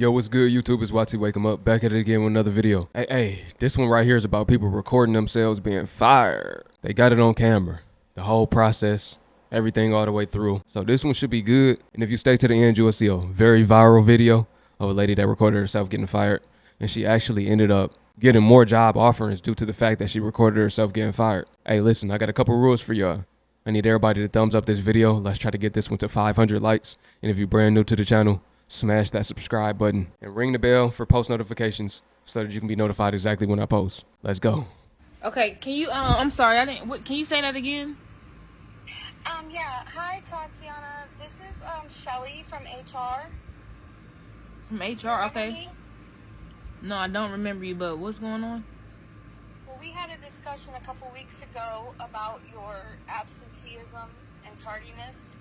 Yo, what's good, YouTube? It's YT Wake 'em Up, back at it again with another video. Hey, this one right here is about people recording themselves being fired. They got it on camera, the whole process, everything all the way through. So this one should be good, and if you stay to the end, you will see a very viral video of a lady that recorded herself getting fired, and she actually ended up getting more job offerings due to the fact that she recorded herself getting fired. Hey, listen, I got a couple rules for y'all. I need everybody to thumbs up this video. Let's try to get this one to 500 likes, and if you're brand new to the channel, smash that subscribe button and ring the bell for post notifications so that you can be notified exactly when I post. Let's go. Okay, can you, I'm sorry, I didn't, can you say that again? Yeah. Hi, Tatiana. This is, Shelly from HR. From HR, okay. Me? No, I don't remember you, but what's going on? Well, we had a discussion a couple weeks ago about your absenteeism and tardiness.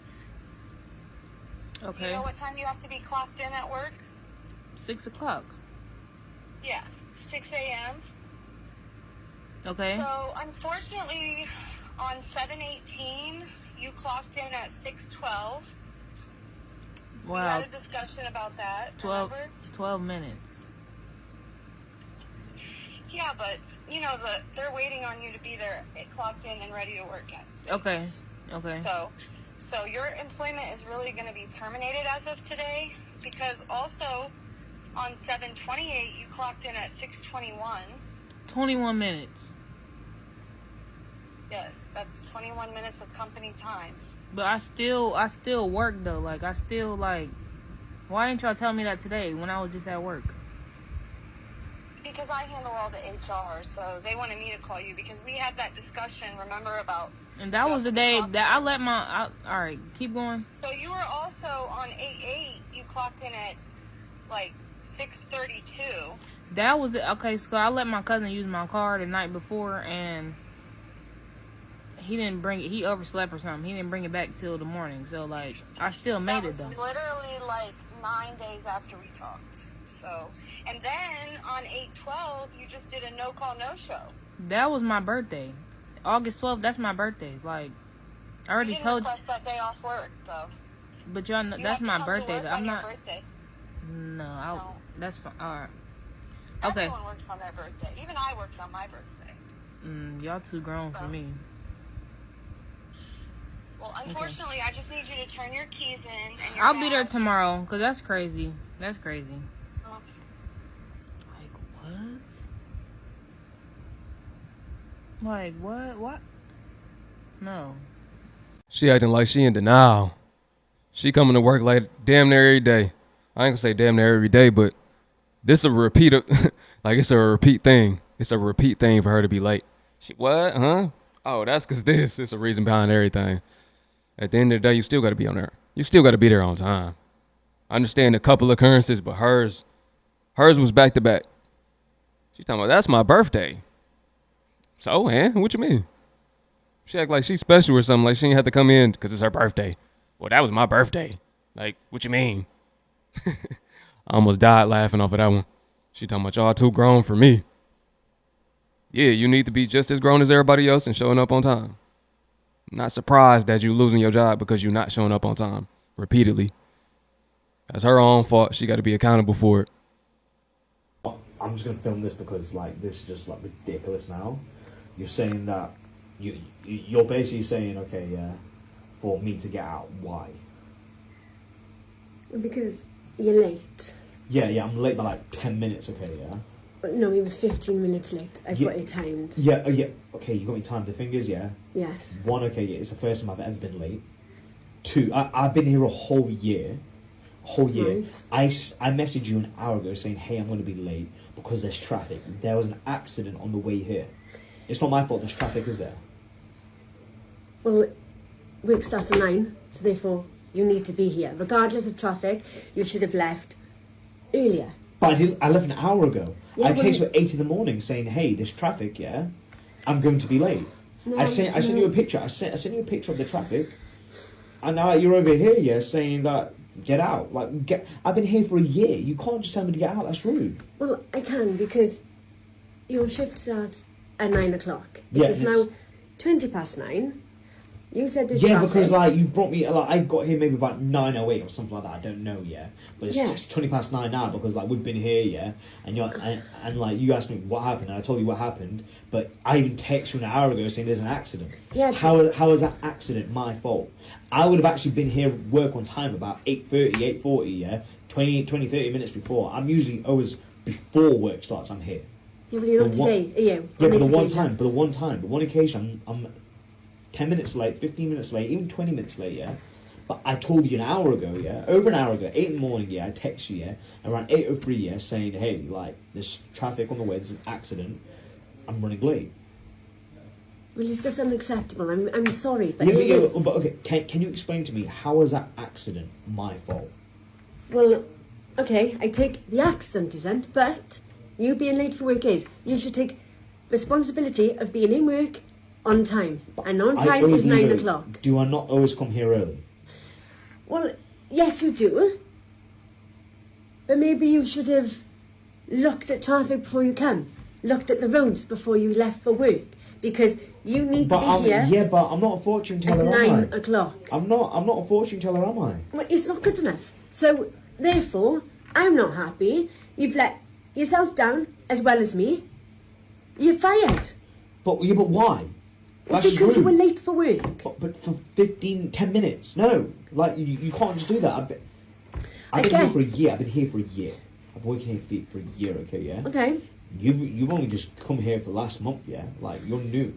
Okay. Do you know what time you have to be clocked in at work? 6 o'clock. Yeah, 6 a.m. Okay. So, unfortunately, on 7/18, you clocked in at 6:12. Wow. We had a discussion about that. 12 minutes. Yeah, but, you know, they're waiting on you to be there, clocked in and ready to work at 6. Okay. Okay. So your employment is really going to be terminated as of today, because also on 7/28 you clocked in at 6:21. 21 minutes. Yes, that's 21 minutes of company time. But I still work though. Like why didn't y'all tell me that today when I was just at work? Because I handle all the HR, so they wanted me to call you because we had that discussion, remember, about... And that was the day that I let my... Alright, keep going. So you were also on 8/8, you clocked in at, like, 6:32. That was it. Okay, so I let my cousin use my car the night before, and he didn't bring it. He overslept or something. He didn't bring it back till the morning. So, like, I still made it, though. That was literally, like, 9 days after we talked. So, and then on 8/12, you just did a no-call, no-show. That was my birthday. August 12th, that's my birthday. Like, I already told you. You didn't request that day off work, though. But y'all know, that's my birthday. I'm not... Birthday. No, that's fine. Alright. Okay. Everyone works on their birthday. Even I worked on my birthday. Y'all too grown for me. Well, unfortunately, okay. I just need you to turn your keys in. And I'll be there tomorrow, because that's crazy. That's crazy. Like, what? What? No. She acting like she in denial. She coming to work like damn near every day. I ain't gonna say damn near every day, but this a repeat of, like it's a repeat thing. It's a repeat thing for her to be late. She, what? Huh? Oh, that's because this. It's a reason behind everything. At the end of the day, you still got to be on there. You still got to be there on time. I understand a couple occurrences, but hers was back to back. She talking about, that's my birthday. So, man, what you mean? She act like she's special or something, like she ain't have to come in because it's her birthday. Well, that was my birthday. Like, what you mean? I almost died laughing off of that one. She talking about y'all too grown for me. Yeah, you need to be just as grown as everybody else and showing up on time. I'm not surprised that you losing your job because you're not showing up on time repeatedly. That's her own fault. She got to be accountable for it. I'm just going to film this because, like, this is just, like, ridiculous now. You're saying that, you're basically saying, okay, yeah, for me to get out. Why? Because you're late. Yeah, I'm late by, like, 10 minutes, okay, yeah? No, he was 15 minutes late. I've got it timed. Yeah, okay, you got me timed. The thing is, yeah? Yes. One, okay, yeah, it's the first time I've ever been late. Two, I've been here a whole year. Right. I messaged you an hour ago saying, hey, I'm going to be late because there's traffic. There was an accident on the way here. It's not my fault there's traffic, is there? Well, work starts at 9, so therefore you need to be here. Regardless of traffic, you should have left earlier. But I left an hour ago. Yeah, I texted you at 8 in the morning saying, hey, there's traffic, yeah? I'm going to be late. No, I sent you a picture. I sent you a picture of the traffic. And now you're over here, yeah, saying that, get out. Like, I've been here for a year. You can't just tell me to get out. That's rude. Well, I can because your shift starts at 9 o'clock. Yeah, it is now 20 past 9. You said there's Yeah, traffic. because like you brought me, like I got here maybe about 9:08 or something like that. I don't know, yeah. But it's Yeah. just 9:20 now because like we've been here, yeah. And and like you asked me what happened, and I told you what happened. But I even texted you an hour ago saying there's an accident. Yeah. How is that accident my fault? I would have actually been here work on time about 8:40, yeah. 20, 30 minutes before. I'm usually always before work starts. I'm here. Yeah, but you're not The one- today, are you? Yeah, On but this the one occasion, I'm 10 minutes late, 15 minutes late, even 20 minutes late, yeah? But I told you an hour ago, yeah? Over an hour ago, 8 in the morning, yeah? I text you, yeah? Around 8:03, yeah? Saying, hey, like, there's traffic on the way, there's an accident, I'm running late. Well, it's just unacceptable. I'm sorry, but Yeah, it is. but okay, can you explain to me, how is that accident my fault? Well, okay, I take the accident isn't, but you being late for work is. You should take responsibility of being in work on time. And on I time always is leave 9 early. o'clock. Do I not always come here early? Well, yes, you do. But maybe you should have looked at traffic before you come. Looked at the roads before you left for work. Because you need to be here Yeah, but I'm not a fortune at teller, am 9 I? o'clock. I'm not a fortune teller, am I? Well, it's not good enough. So, therefore, I'm not happy. You've let yourself down as well as me. You're fired. But why? That's Because you rude. were late for work. But for 10 minutes, no. Like, you can't just do that. I've been Okay. here for a year. I've been here for a year. I've been working here for a year, okay, yeah? Okay. You've only just come here for last month, yeah? Like, you're new.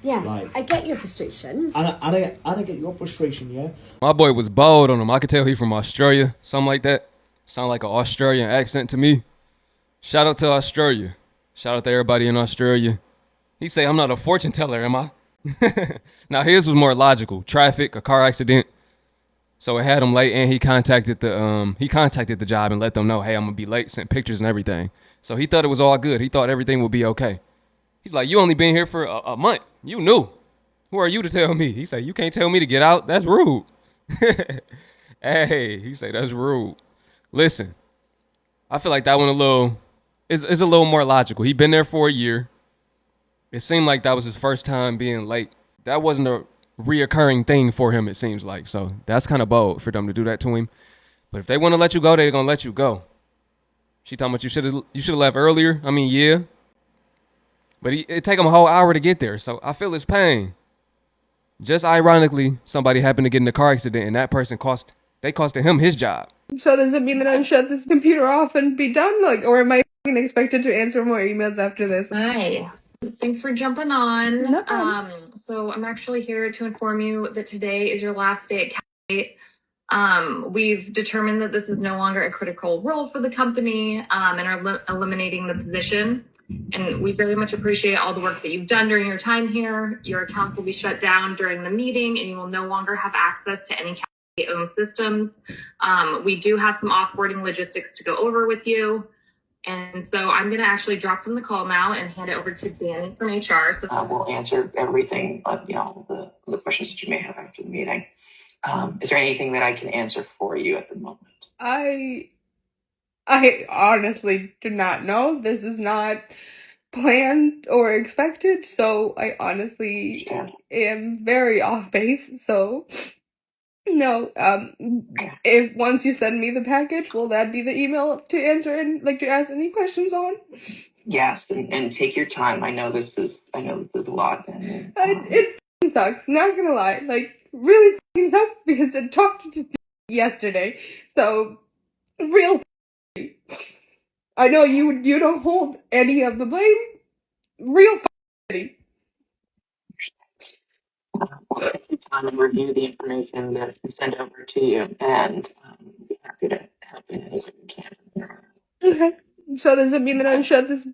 Yeah, Right. I get your frustrations. And I get your frustration, yeah? My boy was bold on him. I could tell he from Australia, something like that. Sound like an Australian accent to me. Shout out to Australia. Shout out to everybody in Australia. He say, I'm not a fortune teller, am I? Now his was more logical. Traffic, a car accident. So it had him late, and he contacted the job and let them know, hey, I'm gonna be late, sent pictures and everything. So he thought it was all good. He thought everything would be okay. He's like, you only been here for a month. You knew. Who are you to tell me? He said, you can't tell me to get out. That's rude. Hey, he said, that's rude. Listen, I feel like that one is a little more logical. He been there for a year. It seemed like that was his first time being late. That wasn't a reoccurring thing for him, it seems like. So that's kind of bold for them to do that to him. But if they want to let you go, they're going to let you go. She talking about you should have left earlier. I mean, yeah. But it take him a whole hour to get there. So I feel his pain. Just ironically, somebody happened to get in a car accident, and that person costed him his job. So does it mean that I shut this computer off and be done? Like, or am I expected to answer more emails after this? Hi. Thanks for jumping on. No problem. So I'm actually here to inform you that today is your last day at Cal. We've determined that this is no longer a critical role for the company and are eliminating the position. And we very much appreciate all the work that you've done during your time here. Your account will be shut down during the meeting, and you will no longer have access to any Cal-owned systems. We do have some offboarding logistics to go over with you. And so I'm going to actually drop from the call now and hand it over to Danny from HR. So we'll answer everything, the questions that you may have after the meeting. Is there anything that I can answer for you at the moment? I honestly do not know. This is not planned or expected, so I honestly am very off base. So no, if once you send me the package, will that be the email to answer and like to ask any questions on? Yes, and take your time. I know this is a lot. And, It sucks. Not gonna lie, like really sucks because I talked to yesterday. So real. I know you don't hold any of the blame. Real. Time and review the information that we send over to you, and be happy to help in any way we can. Okay. So does it mean that I shut this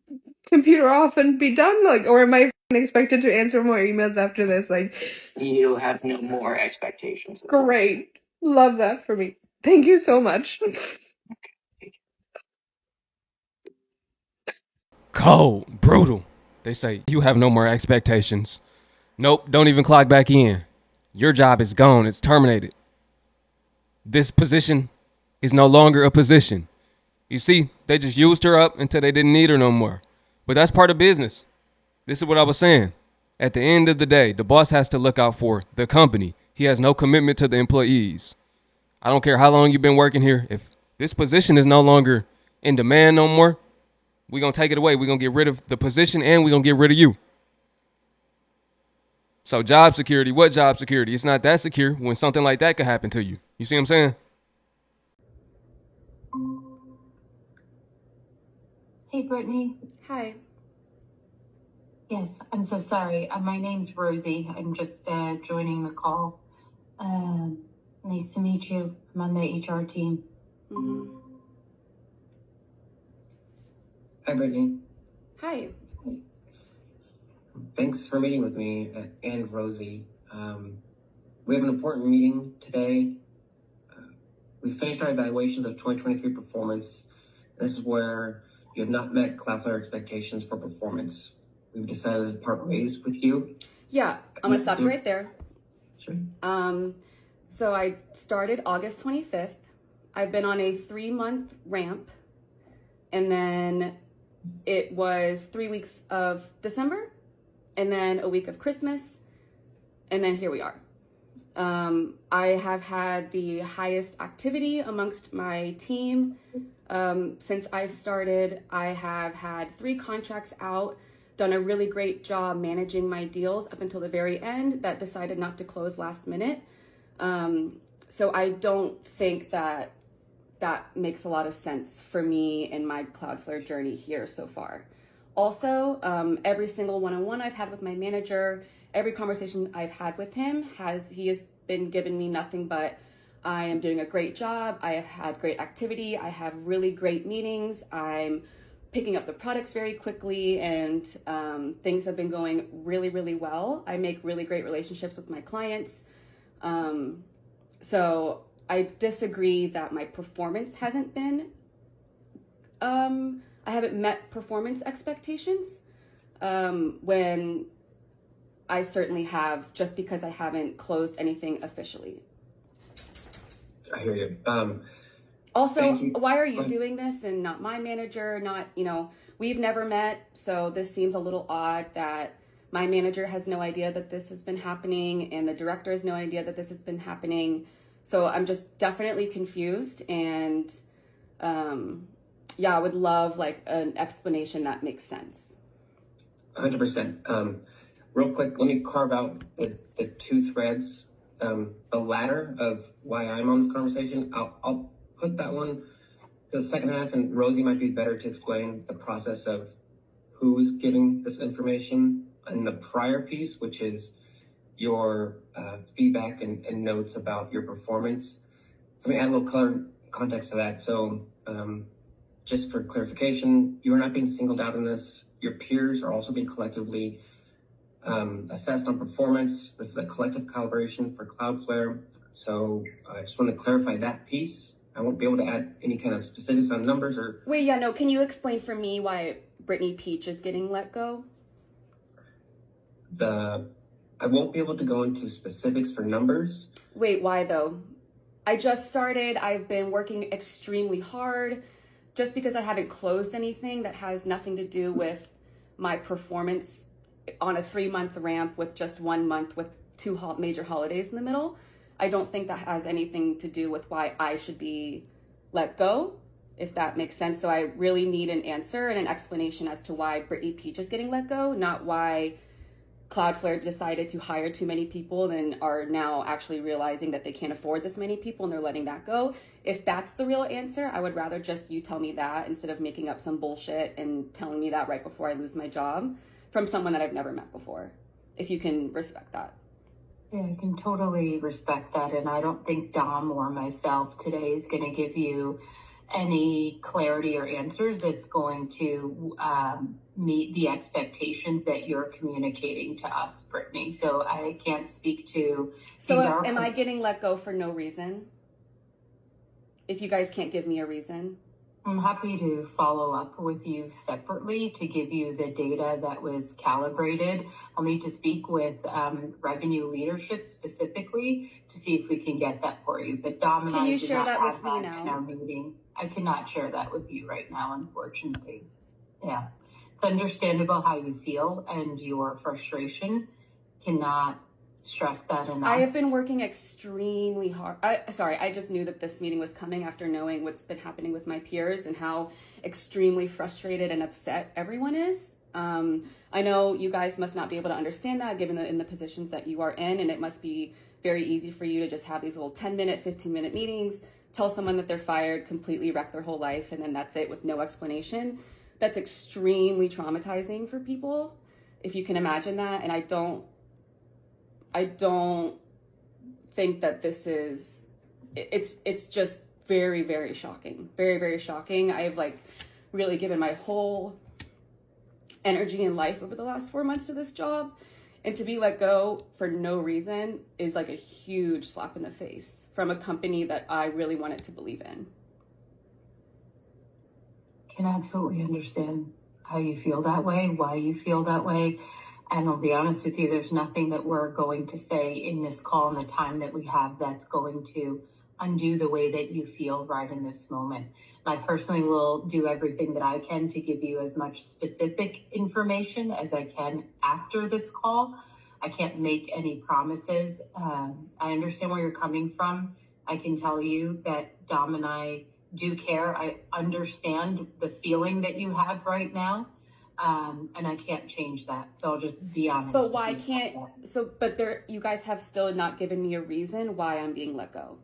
computer off and be done? Like, or am I expected to answer more emails after this? Like, You have no more expectations. great. Love that for me. Thank you so much. Cold, brutal. They say, you have no more expectations. Nope, don't even clock back in. Your job is gone. It's terminated. This position is no longer a position. You see, they just used her up until they didn't need her no more. But that's part of business. This is what I was saying. At the end of the day, the boss has to look out for the company. He has no commitment to the employees. I don't care how long you've been working here. If this position is no longer in demand no more, we're going to take it away. We're going to get rid of the position and we're going to get rid of you. So job security, what job security? It's not that secure when something like that could happen to you. You see what I'm saying? Hey, Brittany. Hi. Yes, I'm so sorry. My name's Rosie. I'm just joining the call. Nice to meet you. I'm on the HR team. Mm-hmm. Hi, Brittany. Hi. Thanks for meeting with me and Rosie. We have an important meeting today. We finished our evaluations of 2023 performance. This is where you have not met Cloudflare expectations for performance. We've decided to part ways with you. Yeah, I'm gonna stop you right there. Sure. So I started August 25th. I've been on a 3-month ramp, and then it was 3 weeks of December, and then a week of Christmas, and then here we are. I have had the highest activity amongst my team. Since I've started, I have had 3 contracts out, done a really great job managing my deals up until the very end that decided not to close last minute. So I don't think that makes a lot of sense for me in my Cloudflare journey here so far. Also, every single one-on-one I've had with my manager, every conversation I've had with him, he has been giving me nothing but I am doing a great job. I have had great activity. I have really great meetings. I'm picking up the products very quickly, and things have been going really, really well. I make really great relationships with my clients. So I disagree that my performance hasn't been, I haven't met performance expectations when I certainly have, just because I haven't closed anything officially. I hear you. Also, why are you doing this and not my manager? We've never met, so this seems a little odd that my manager has no idea that this has been happening and the director has no idea that this has been happening. So I'm just definitely confused, and I would love an explanation that makes sense. 100%. Real quick, let me carve out the 2 threads. The latter of why I'm on this conversation, I'll put that one to the second half, and Rosie might be better to explain the process of who's giving this information. And the prior piece, which is your feedback and notes about your performance. So let me add a little color context to that. So just for clarification, you are not being singled out in this. Your peers are also being collectively assessed on performance. This is a collective calibration for Cloudflare. So I just want to clarify that piece. I won't be able to add any kind of specifics on numbers or... Wait, can you explain for me why Brittany Peach is getting let go? I won't be able to go into specifics for numbers. Wait, why though? I just started. I've been working extremely hard. Just because I haven't closed anything, that has nothing to do with my performance on a 3-month ramp with just 1 month with 2 major holidays in the middle. I don't think that has anything to do with why I should be let go, if that makes sense. So I really need an answer and an explanation as to why Brittany Peach is getting let go, not why Cloudflare decided to hire too many people and are now actually realizing that they can't afford this many people and they're letting that go. If that's the real answer, I would rather just you tell me that instead of making up some bullshit and telling me that right before I lose my job from someone that I've never met before, if you can respect that. Yeah, I can totally respect that. And I don't think Dom or myself today is going to give you any clarity or answers that's going to meet the expectations that you're communicating to us, Brittany. So I can't speak to... So am I getting let go for no reason? If you guys can't give me a reason? I'm happy to follow up with you separately to give you the data that was calibrated. I'll need to speak with revenue leadership specifically to see if we can get that for you. But Dom and can I you did share not that have with me that now? in our meeting. I cannot share that with you right now, unfortunately. Yeah. it's understandable how you feel and your frustration. Cannot stress that enough. I have been working extremely hard. I just knew that this meeting was coming after knowing what's been happening with my peers and how extremely frustrated and upset everyone is. I know you guys must not be able to understand that given in the positions that you are in, and it must be very easy for you to just have these little 10-minute, 15-minute meetings, tell someone that they're fired, completely wreck their whole life, and then that's it with no explanation. That's extremely traumatizing for people, if you can imagine that. And I don't think that this is, it's just very, very shocking. Very, very shocking. I've really given my whole energy and life over the last 4 months to this job, and to be let go for no reason is a huge slap in the face from a company that I really wanted to believe in. Can absolutely understand how you feel that way, why you feel that way. And I'll be honest with you, there's nothing that we're going to say in this call in the time that we have that's going to undo the way that you feel right in this moment. And I personally will do everything that I can to give you as much specific information as I can after this call. I can't make any promises. I understand where you're coming from. I can tell you that Dom and I do care. I understand the feeling that you have right now. And I can't change that. So I'll just be honest. But why can't, you guys have still not given me a reason why I'm being let go.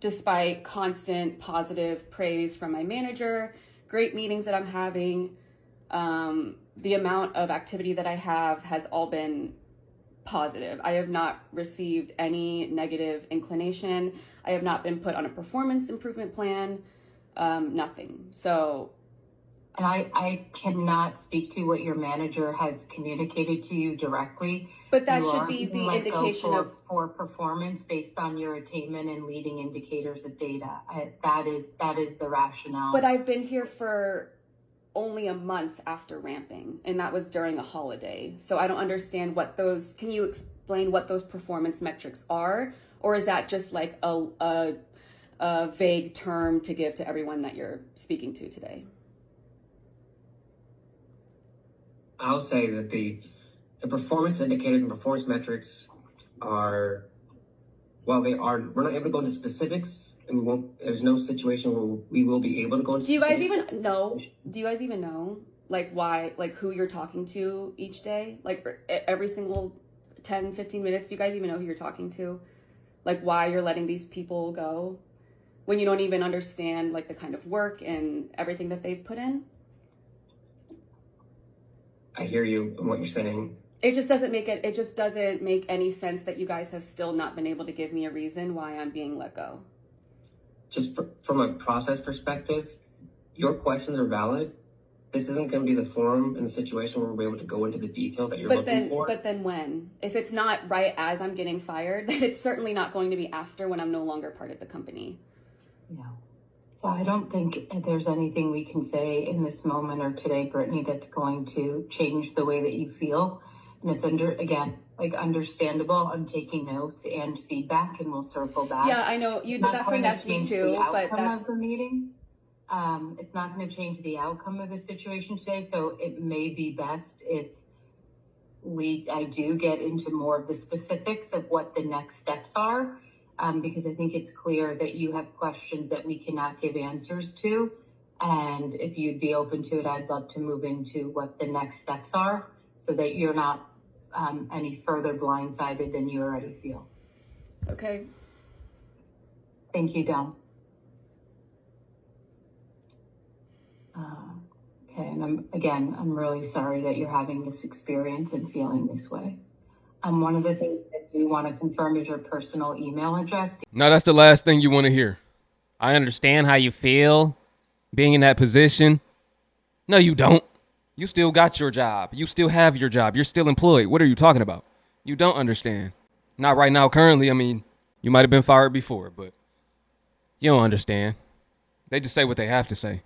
Despite constant positive praise from my manager, great meetings that I'm having, the amount of activity that I have has all been positive. I have not received any negative inclination. I have not been put on a performance improvement plan, nothing. So. And I cannot speak to what your manager has communicated to you directly. But that should be the indication of poor performance based on your attainment and leading indicators of data. That is the rationale. But I've been here for only a month after ramping, and that was during a holiday. So I don't understand can you explain what those performance metrics are? Or is that just a vague term to give to everyone that you're speaking to today? I'll say that the performance indicators and performance metrics are, we're not able to go into specifics, and there's no situation where we will be able to go into. Do you guys even know why, who you're talking to each day? Every single 10, 15 minutes, do you guys even know who you're talking to? Why you're letting these people go when you don't even understand the kind of work and everything that they've put in? I hear you and what you're saying. It just doesn't make any sense that you guys have still not been able to give me a reason why I'm being let go. Just from a process perspective, your questions are valid. This isn't going to be the forum and the situation where we're able to go into the detail that you're looking for. But then when? If it's not right as I'm getting fired, then it's certainly not going to be after when I'm no longer part of the company. Yeah. So I don't think there's anything we can say in this moment or today, Brittany, that's going to change the way that you feel. And it's understandable. I'm taking notes and feedback, and we'll circle back. Yeah, I know you did that for Nestle too, but that's of the meeting. It's not going to change the outcome of the situation today. So it may be best if I do get into more of the specifics of what the next steps are. Because I think it's clear that you have questions that we cannot give answers to. And if you'd be open to it, I'd love to move into what the next steps are so that you're not any further blindsided than you already feel. Okay. Thank you, Dom. Okay, and I'm really sorry that you're having this experience and feeling this way. One of the things that we want to confirm is your personal email address. No, that's the last thing you want to hear. I understand how you feel being in that position. No, you don't. You still got your job. You still have your job. You're still employed. What are you talking about? You don't understand. Not right now, currently. I mean, you might have been fired before, but you don't understand. They just say what they have to say,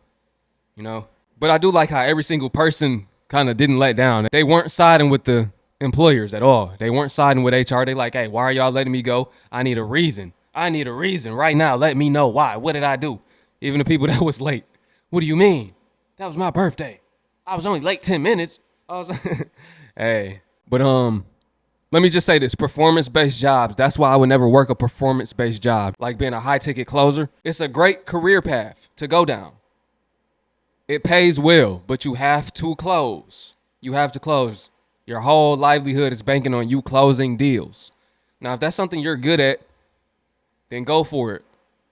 you know? But I do like how every single person kind of didn't let down. They weren't siding with the employers at all. They weren't siding with HR. They like, hey, why are y'all letting me go? I need a reason. I need a reason right now. Let me know why. What did I do? Even the people that was late. What do you mean? That was my birthday. I was only late 10 minutes. I was hey. But let me just say this, performance-based jobs, that's why I would never work a performance-based job. Like being a high-ticket closer. It's a great career path to go down. It pays well, but you have to close. You have to close. Your whole livelihood is banking on you closing deals. Now, if that's something you're good at, then go for it.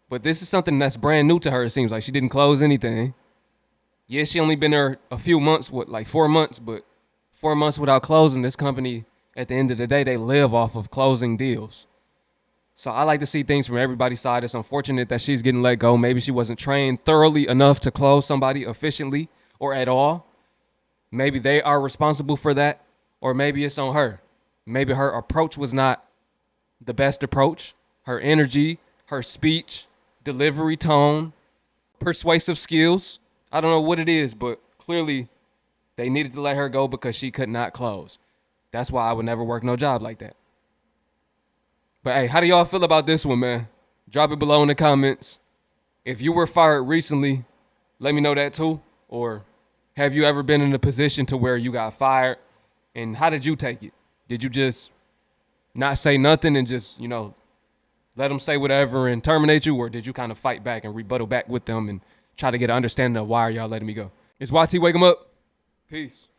But this is something that's brand new to her, it seems like. She didn't close anything. Yeah, she only been there a few months, like 4 months, but 4 months without closing. This company, at the end of the day, they live off of closing deals. So I like to see things from everybody's side. It's unfortunate that she's getting let go. Maybe she wasn't trained thoroughly enough to close somebody efficiently or at all. Maybe they are responsible for that, or maybe it's on her. Maybe her approach was not the best approach. Her energy, her speech, delivery tone, persuasive skills. I don't know what it is, but clearly they needed to let her go because she could not close. That's why I would never work no job like that. But hey, how do y'all feel about this one, man? Drop it below in the comments. If you were fired recently, let me know that too. Or have you ever been in a position to where you got fired? And how did you take it? Did you just not say nothing and just, let them say whatever and terminate you? Or did you kind of fight back and rebuttal back with them and try to get an understanding of why are y'all letting me go? It's YT, wake 'em up. Peace.